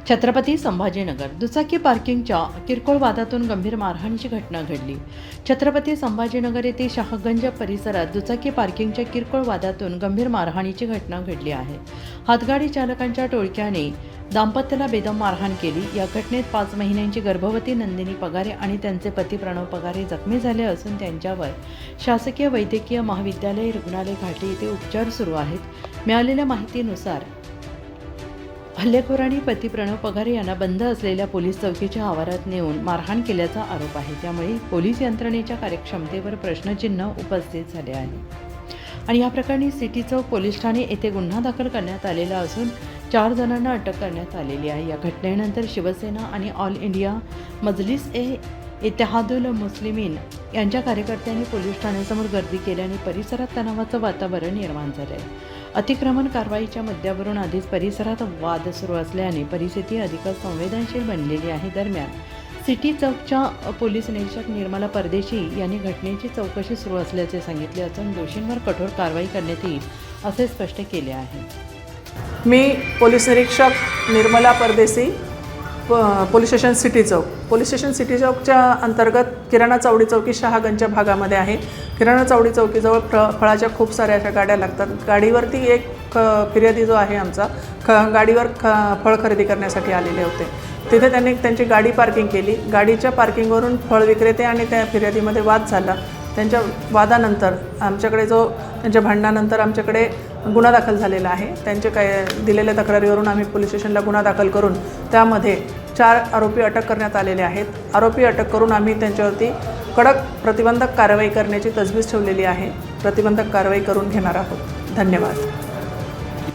छत्रपती संभाजीनगर दुचाकी पार्किंगच्या किरकोळ वादातून गंभीर मारहाणीची घटना घडली। छत्रपती संभाजीनगर येथे शाहगंज परिसरात दुचाकी पार्किंगच्या किरकोळ वादातून गंभीर मारहाणीची घटना घडली आहे। हातगाडी चालकांच्या टोळक्याने दाम्पत्याला बेदम मारहाण केली। या घटनेत 5 महिन्यांची गर्भवती नंदिनी पगारे आणि त्यांचे पती प्रणव पगारे जखमी झाले असून त्यांच्यावर शासकीय वैद्यकीय महाविद्यालय रुग्णालय घाटी येथे उपचार सुरू आहेत। मिळालेल्या माहितीनुसार हल्लेखोरांनी पती प्रणव पगारे यांना बंद असलेल्या पोलीस चौकीच्या आवारात नेऊन मारहाण केल्याचा आरोप आहे। त्यामुळे पोलीस यंत्रणेच्या कार्यक्षमतेवर प्रश्नचिन्ह उपस्थित झाले आहे आणि या प्रकरणी सिटी चौक पोलीस ठाणे येथे गुन्हा दाखल करण्यात आलेला असून 4 जणांना अटक करण्यात आलेली आहे। या घटनेनंतर शिवसेना आणि ऑल इंडिया मजलिस-ए-इत्तेहादुल मुस्लिमीन यांच्या कार्यकर्त्यांनी पोलीस ठाण्यासमोर गर्दी केल्याने परिसरात तणावाचं वातावरण निर्माण झाले आहे। अतिक्रमण कारवाईच्या मुद्द्यावरून आधीच परिसरात वाद सुरू असल्याने परिस्थिती अधिकच संवेदनशील बनलेली आहे। दरम्यान सिटी चौकच्या पोलीस निरीक्षक निर्मला परदेशी यांनी घटनेची चौकशी सुरू असल्याचे सांगितले असून दोषींवर कठोर कारवाई करण्यात येईल असे स्पष्ट केले आहे। मी पोलीस निरीक्षक निर्मला परदेशी, पोलीस स्टेशन सिटी चौकच्या अंतर्गत किराणा चावडी चौकी शहागंजच्या भागामध्ये आहे। किराणा चावडी चौकीजवळ फळाच्या खूप साऱ्या अशा गाड्या लागतात। गाडीवरती एक फिर्यादी जो आहे आमचा गाडीवर फळ खरेदी करण्यासाठी आलेले होते। तिथे त्यांनी त्यांची गाडी पार्किंग केली। गाडीच्या पार्किंगवरून फळ विक्रेते आणि त्या फिर्यादीमध्ये वाद झाला। त्यांच्या वादानंतर आमच्याकडे त्यांच्या भांडणानंतर आमच्याकडे गुन्हा दाखल झालेला आहे। त्यांचे काय दिलेल्या तक्रारीवरून आम्ही पोलीस स्टेशनला गुन्हा दाखल करून त्यामध्ये 4 आरोपी अटक करण्यात आलेले आहेत। आरोपी अटक करून आम्ही त्यांच्यावरती कडक प्रतिबंधक कारवाई करण्याची तजवीज ठेवलेली आहे। प्रतिबंधक कारवाई करून घेणार आहोत। धन्यवाद।